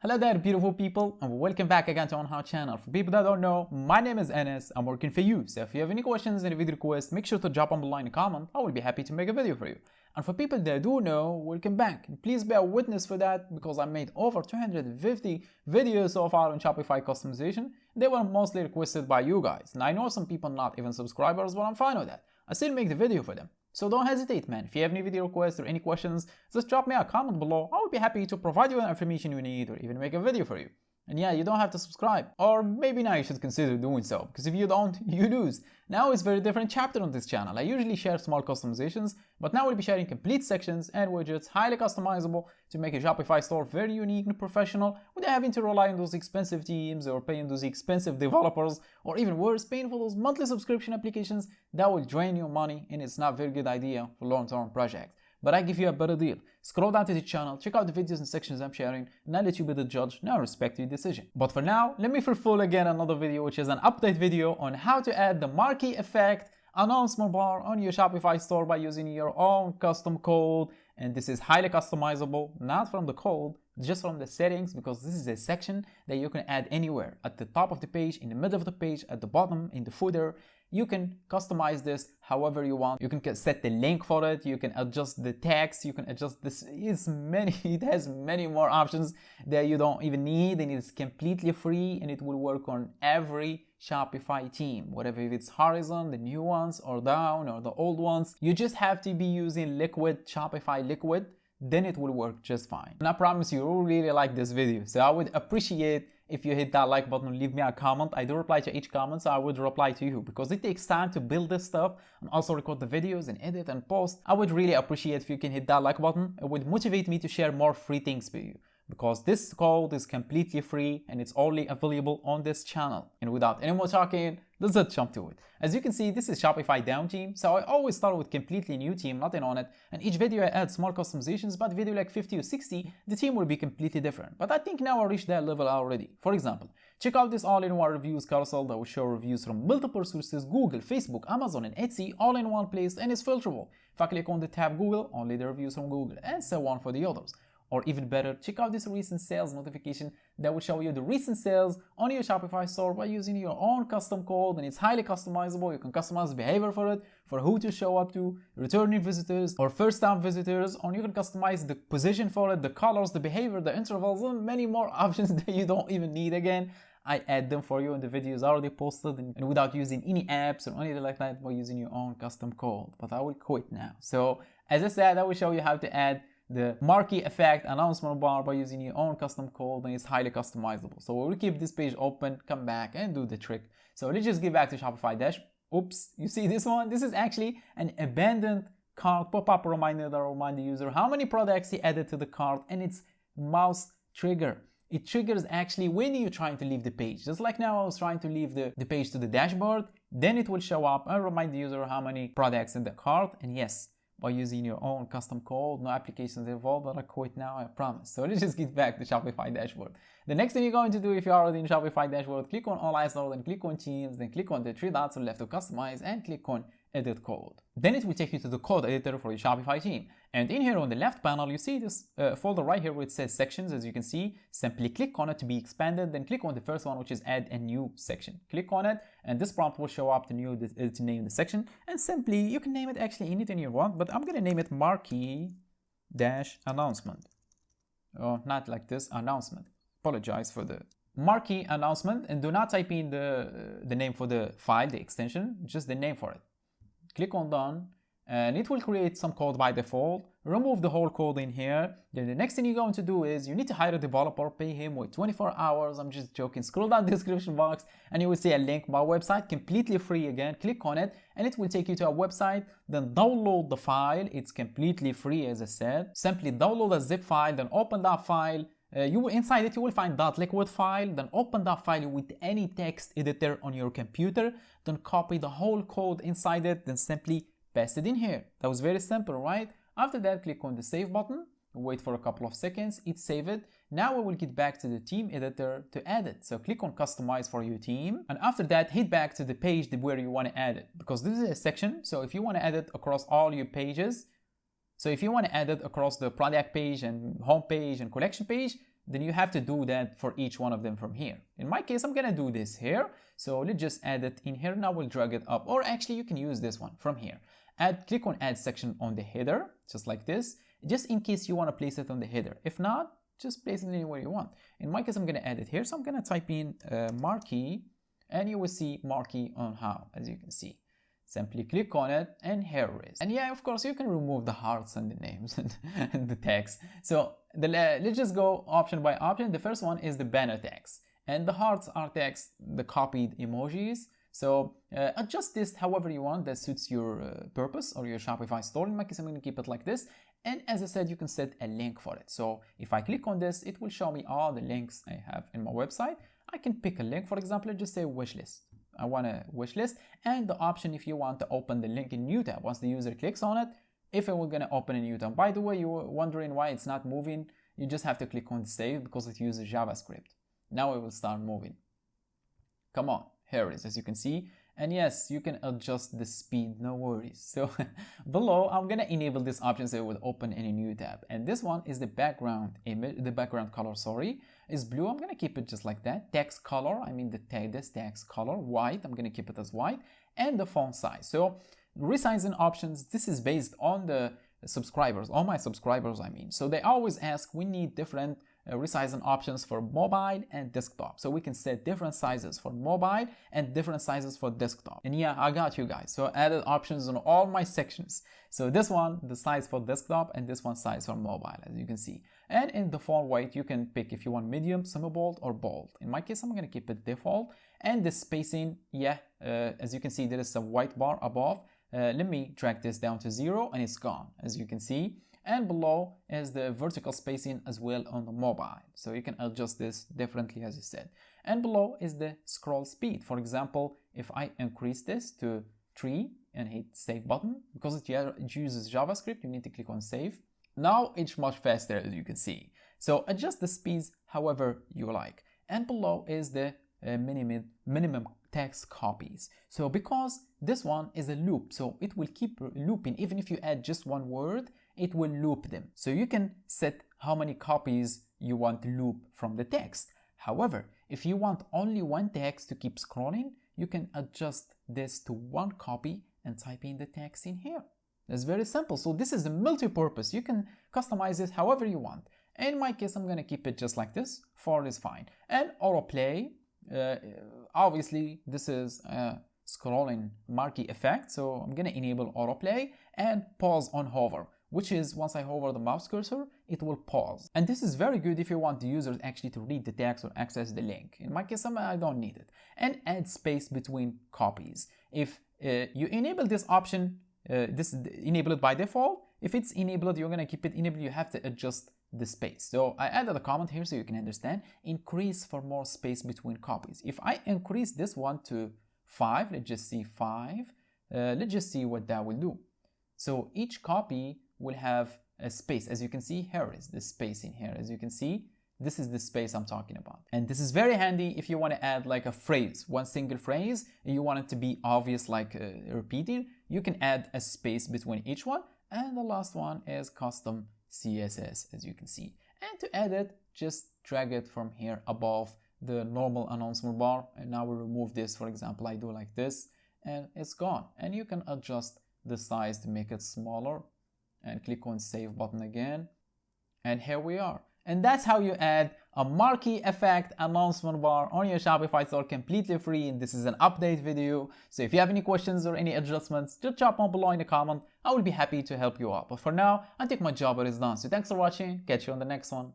Hello there, beautiful people, and welcome back again to our channel. For people that don't know, my name is Enes. I'm working for you. So if you have any questions, any video requests, make sure to drop them below in a comment. I will be happy to make a video for you. And for people that do know, welcome back. And please be a witness for that because I made over 250 videos so far on Shopify customization. They were mostly requested by you guys. And I know some people not even subscribers, but I'm fine with that. I still make the video for them. So don't hesitate, man. If you have any video requests or any questions, just drop me a comment below. I will be happy to provide you the information you need or even make a video for you. And yeah, you don't have to subscribe. Or maybe now you should consider doing so, because if you don't, you lose. Now it's a very different chapter on this channel. I usually share small customizations, but now we'll be sharing complete sections and widgets, highly customizable to make a Shopify store very unique and professional without having to rely on those expensive teams or paying those expensive developers, or even worse, paying for those monthly subscription applications that will drain your money, and it's not a very good idea for long-term projects. But I give you a better deal. Scroll down to the channel, check out the videos and sections I'm sharing, and I'll let you be the judge, and I respect your decision. But for now, let me fulfill again another video, which is an update video on how to add the marquee effect announcement bar on your Shopify store by using your own custom code. And this is highly customizable, not from the code, just from the settings, because this is a section that you can add anywhere. At the top of the page, in the middle of the page, at the bottom, in the footer. You can customize this however you want. You can set the link for it. You can adjust the text. You can adjust this. It has many more options that you don't even need, and it's completely free, and it will work on every Shopify theme, whatever, if it's horizon, the new ones, or down, or the old ones. You just have to be using Liquid, Shopify Liquid, then it will work just fine. And I promise you will really like this video. So I would appreciate if you hit that like button, leave me a comment. I do reply to each comment, so I would reply to you because it takes time to build this stuff and also record the videos and edit and post. I would really appreciate if you can hit that like button. It would motivate me to share more free things for you, because this code is completely free and it's only available on this channel. And without any more talking, let's just jump to it. As you can see, this is Shopify down theme, so I always start with completely new theme, nothing on it, and each video I add small customizations, but video like 50 or 60, the theme will be completely different. But I think now I reached that level already. For example, check out this all-in-one reviews carousel that will show reviews from multiple sources: Google, Facebook, Amazon, and Etsy, all in one place, and it's filterable. If I click on the tab Google, only the reviews from Google, and so on for the others. Or even better, check out this recent sales notification that will show you the recent sales on your Shopify store by using your own custom code, and it's highly customizable. You can customize the behavior for it, for who to show up to, returning visitors or first-time visitors, or you can customize the position for it, the colors, the behavior, the intervals, and many more options that you don't even need. Again, I add them for you in the videos already posted, and without using any apps or anything like that, by using your own custom code. But I will quit now. So as I said, I will show you how to add the marquee effect announcement bar by using your own custom code, and it's highly customizable. So we'll keep this page open, come back and do the trick. So let's just get back to Shopify Dash. Oops, you see this one? This is actually an abandoned cart pop-up reminder that will remind the user how many products he added to the cart, and it's mouse trigger. It triggers actually when you're trying to leave the page. Just like now I was trying to leave the page to the dashboard, then it will show up and remind the user how many products in the cart. And yes, by using your own custom code, no applications involved, but I quit now, I promise. So let's just get back to Shopify dashboard. The next thing you're going to do, if you're already in Shopify dashboard, click on All Eyes Now, then click on Teams, then click on the three dots on the left to customize, and click on Edit Code. Then it will take you to the code editor for your Shopify theme. And in here on the left panel, you see this folder right here where it says sections. As you can see, simply click on it to be expanded, then click on the first one, which is add a new section. Click on it, and this prompt will show up to name the section. And simply, you can name it actually anything you want, but I'm going to name it Marquee Dash Announcement. Oh, not like this, announcement. Apologize for the Marquee announcement, and do not type in the name for the file, the extension, just the name for it. Click on done, and it will create some code by default. Remove the whole code in here. Then the next thing you're going to do is you need to hire a developer, pay him with 24 hours. I'm just joking. Scroll down the description box and you will see a link. My website, completely free again. Click on it and it will take you to a website. Then download the file. It's completely free, as I said. Simply download a zip file, then open that file. Inside it you will find .liquid file, then open that file with any text editor on your computer, then copy the whole code inside it, then simply paste it in here. That was very simple, right? After that, click on the save button, wait for a couple of seconds, it saved it. Now we will get back to the theme editor to add it. So click on customize for your theme, and after that head back to the page where you want to add it, because this is a section. So if you want to add it across all your pages, so if you want to add it across the product page and home page and collection page, then you have to do that for each one of them from here. In my case, I'm gonna do this here. So let's just add it in here. Now we'll drag it up, or actually you can use this one from here. Click on add section on the header, just like this, just in case you want to place it on the header. If not, just place it anywhere you want. In my case, I'm gonna add it here. So I'm gonna type in Marquee, and you will see Marquee on how, as you can see. Simply click on it, and here it is. And yeah, of course, you can remove the hearts and the names and the text. So let's just go option by option. The first one is the banner text, and the hearts are text, the copied emojis. So adjust this however you want that suits your purpose or your Shopify store. In my case, I'm going to keep it like this. And as I said, you can set a link for it. So if I click on this, it will show me all the links I have in my website. I can pick a link, for example, just say wishlist. I want a wish list, and the option if you want to open the link in new tab. Once the user clicks on it, if it will gonna open a new tab. By the way, you were wondering why it's not moving, you just have to click on save because it uses JavaScript. Now it will start moving. Come on, here it is, as you can see. And yes, you can adjust the speed, no worries. So below, I'm gonna enable this option so it will open in a new tab. And this one is the background image, the background color, sorry, is blue. I'm gonna keep it just like that. Text color, I mean this text color, white, I'm gonna keep it as white. And the font size. So resizing options, this is based on the subscribers, all my subscribers, I mean. So they always ask, we need different resizing options for mobile and desktop. So we can set different sizes for mobile and different sizes for desktop. And yeah, I got you guys. So I added options on all my sections. So this one, the size for desktop, and this one size for mobile, as you can see. And in the font weight, you can pick if you want medium, semi-bold, or bold. In my case, I'm going to keep it default. And the spacing, yeah, as you can see, there is a white bar above. Let me drag this down to 0 and it's gone, as you can see. And below is the vertical spacing as well on the mobile. So you can adjust this differently, as I said. And below is the scroll speed. For example, if I increase this to 3 and hit save button, because it uses JavaScript, you need to click on save. Now it's much faster, as you can see. So adjust the speeds however you like. And below is the minimum text copies. So because this one is a loop, so it will keep looping. Even if you add just one word, it will loop them. So you can set how many copies you want to loop from the text. However, if you want only one text to keep scrolling, you can adjust this to one copy and type in the text in here. That's very simple. So this is a multi-purpose. You can customize it however you want. In my case, I'm going to keep it just like this. 4 is fine. And autoplay, obviously this is a scrolling marquee effect. So I'm going to enable autoplay and pause on hover, which is once I hover the mouse cursor, it will pause. And this is very good if you want the user actually to read the text or access the link. In my case, I don't need it. And add space between copies. If you enable this option, this is enabled by default. If it's enabled, you're gonna keep it enabled, you have to adjust the space. So I added a comment here so you can understand. Increase for more space between copies. If I increase this one to 5, let's just see 5, let's just see what that will do. So each copy will have a space. As you can see, here is the space in here. As you can see, this is the space I'm talking about. And this is very handy if you want to add like a phrase, one single phrase, and you want it to be obvious, like repeating, you can add a space between each one. And the last one is custom CSS, as you can see. And to add it, just drag it from here above the normal announcement bar. And now we remove this. For example, I do like this and it's gone. And you can adjust the size to make it smaller and click on save button again. And here we are. And that's how you add a marquee effect announcement bar on your Shopify store completely free. And this is an update video. So if you have any questions or any adjustments, just drop them below in the comment. I will be happy to help you out. But for now, I think my job is done. So thanks for watching. Catch you on the next one.